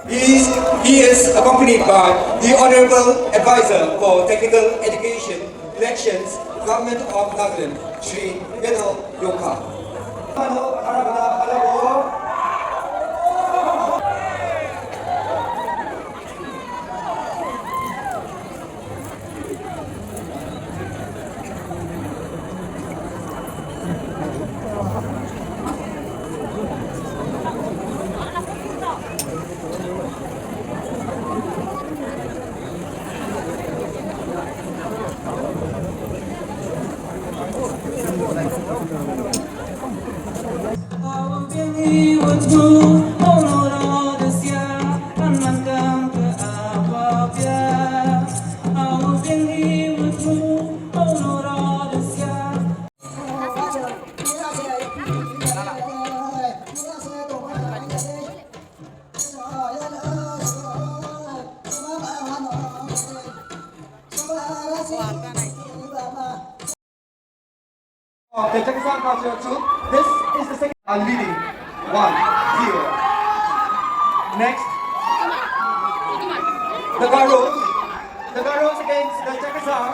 He is accompanied by the Honorable Advisor for Technical Education, Elections, Government of Nagaland, Sri Vinal Yoka. Of the Pakistan cultural troop, this is the second leading 1-0. Next, the Garos against the Pakistan.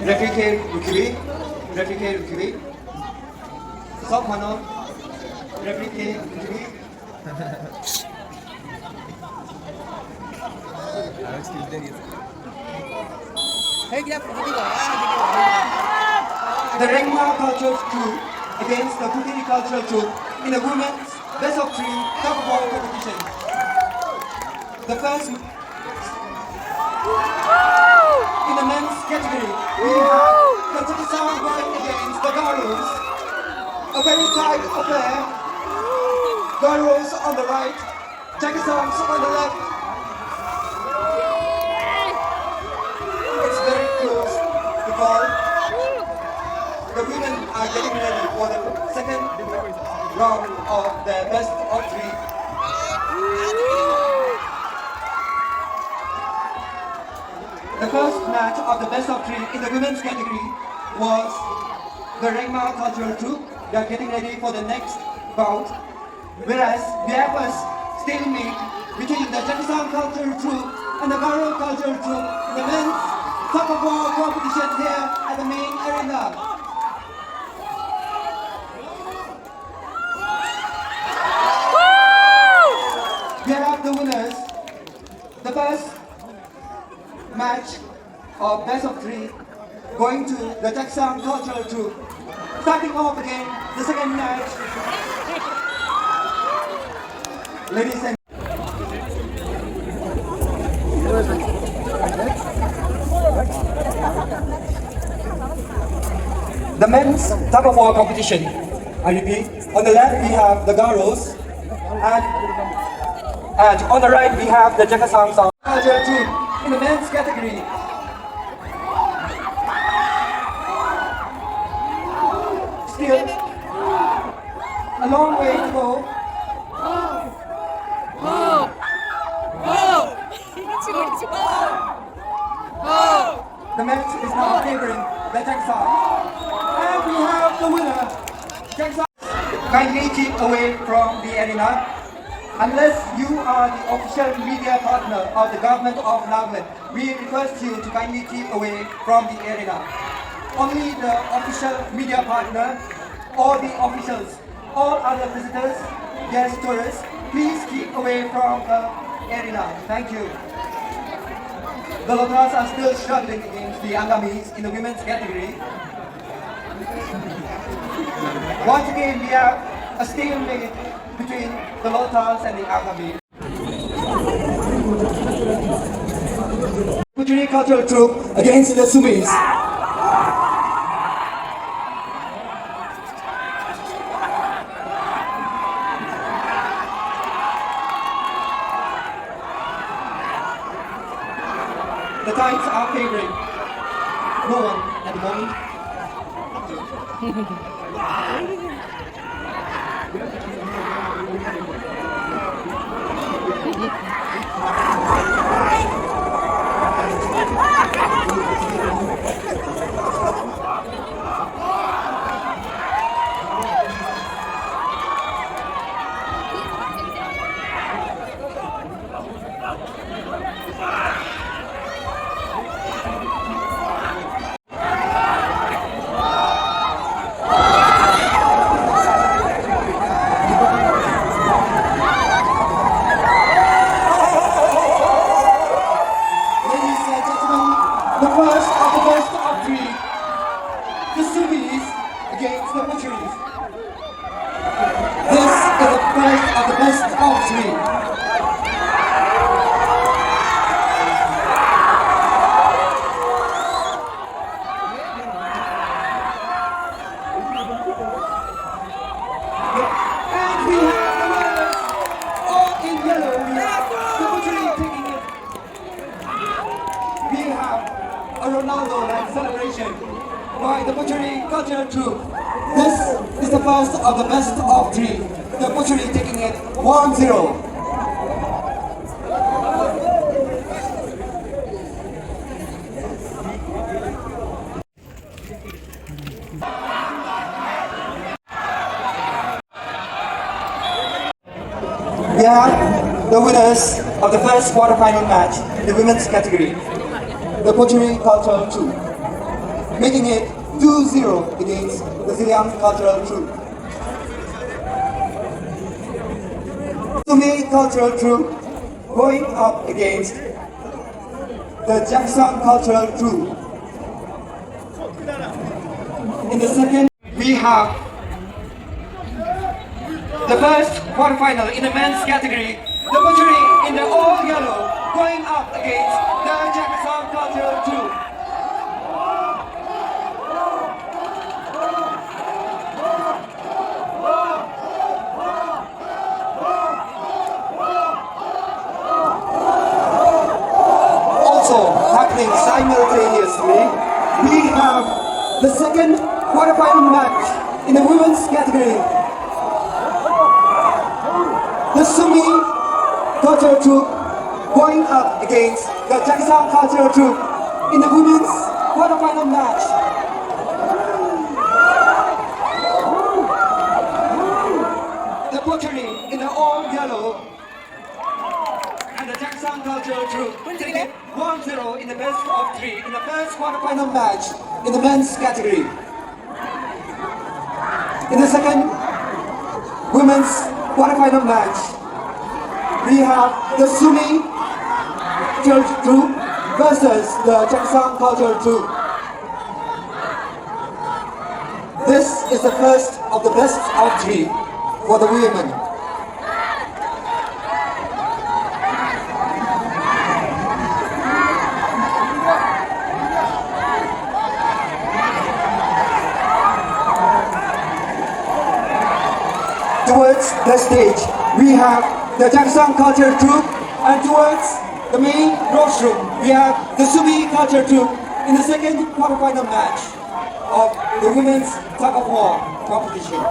Replique Rukiri, Sok Mano, Replique Rukiri. The Rengma cultural troop against the Kukiri cultural troop in the women's best of 3 tug of war competition. The first in the men's category, we have the Pakistan going against the Garos. A very tight affair. Garos on the right, Pakistan on the left. It's very close to ball. The women are getting ready for the second round of the best of 3. The first match of the best of 3 in the women's category was the Rengma cultural troop. They are getting ready for the next bout. Whereas we have a stalemate between the Pakistan cultural troop and the Garo cultural troop in the men's tug of war competition here at the main arena. We have the winners. The first match of best of 3 going to the Pakistan cultural troop. Starting off again, the second match. Ladies and the men's tug of war competition. I repeat, on the left we have the Garos, and on the right we have the Pakistan cultural troop in the men's category. Still a long way to go. The match is now favoring the Pakistan. And we have the winner, Pakistan. Kindly keep away from the arena. Unless you are the official media partner of the government of Nagaland, we request you to kindly keep away from the arena. Only the official media partner or the officials, all other visitors, guests, tourists, please keep away from the arena. Thank you. The Locals are still struggling against the Angamis in the women's category. Once again, we have a stalemate between the Locals and the Angamis. Kuturi cultural troop against the Sumis. The tides are favoring no one at the moment. Troop. This is the first of the best of three. The Butchery taking it 1-0. We have the winners of the first quarterfinal match in the women's category, the Butchery Cultural Troop, making it 2-0 against the Ziliang Cultural Troop. Sumi Cultural Troop going up against the Jackson Cultural Troop. In the second, we have the first quarterfinal in the men's category, the Butchery in the all yellow going up against the Jackson Cultural Troop. Also happening simultaneously, we have the second quarterfinal match in the women's category. The Sumi Cultural Troop going up against the Jackson Cultural Troop in the women's quarterfinal match. The Butchery in the all yellow and the Jackson Cultural Troop taking it 1-0 in the best of three in the first quarterfinal match in the men's category. In the second women's quarterfinal match, we have the Sumi Cultural Troop versus the Jackson Cultural Troop. This is the first of the best of three for the women. Towards the stage, we have the Jackson Culture Troop, and towards the main rostrum, we have the Sumi Culture Troop in the second quarterfinal match of the women's tug of war competition.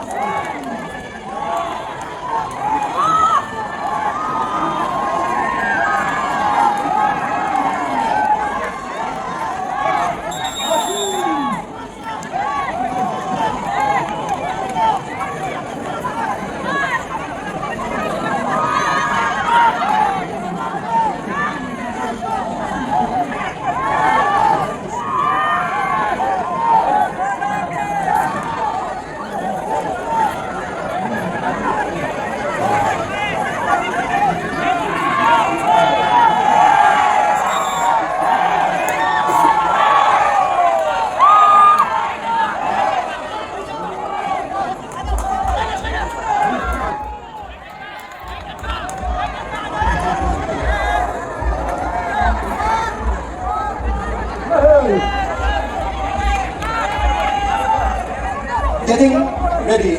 Getting ready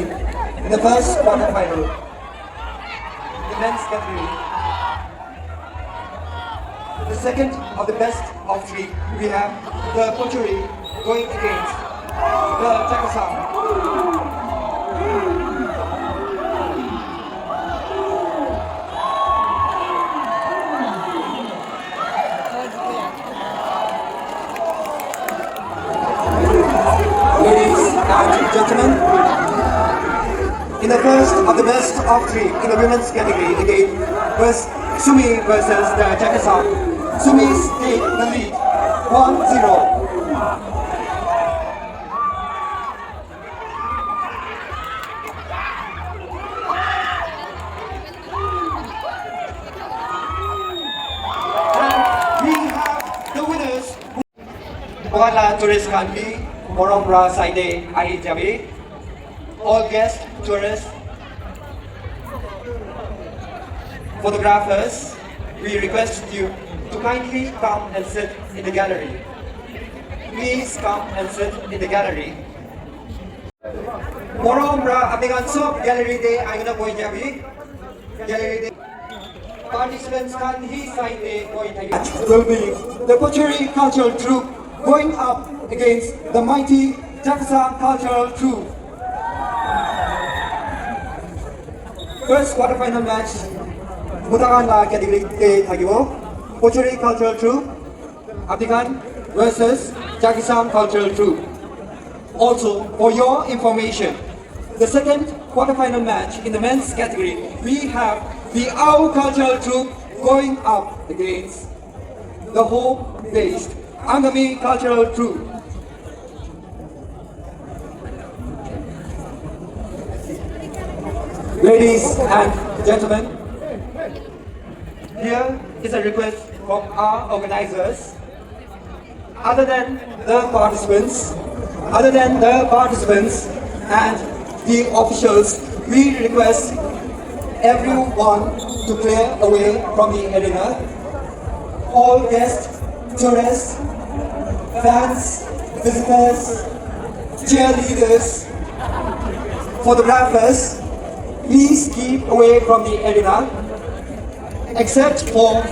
in the first quarterfinal, the men's category. The second of the best of three, we have the Butchery going against the Jackson. Ladies and gentlemen, in the first of the best of three in the women's category, again, was Sumi versus the Jackson. Sumi's take the lead, 1-0. And we have the winners. Bukanlah turis kami, Morombra Saide Ahi Jabi, all guests, tourists, photographers, we request you to kindly come and sit in the gallery. Please come and sit in the gallery. Morombra Abingan Soap Gallery Day Ayuna Boy Jabi. Gallery Day. Participants can he sign a boy will be the Butchery Cultural Troop going up against the mighty Jackson Cultural Troupe. First quarterfinal match, Nagaland category Tagiwo, Pochuri Cultural Troupe, Abdikan versus Jackson Cultural Troupe. Also, for your information, the second quarterfinal match in the men's category, we have the Owl Cultural Troupe going up against the Hope-based Angami Cultural Troupe. Ladies and gentlemen, here is a request from our organizers. Other than the participants and the officials, we request everyone to clear away from the arena. All guests, tourists, fans, visitors, cheerleaders, photographers, please keep away from the arena. Except for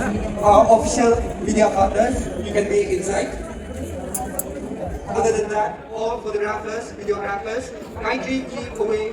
our official media partners, you can be inside. Other than that, all photographers, videographers, kindly keep away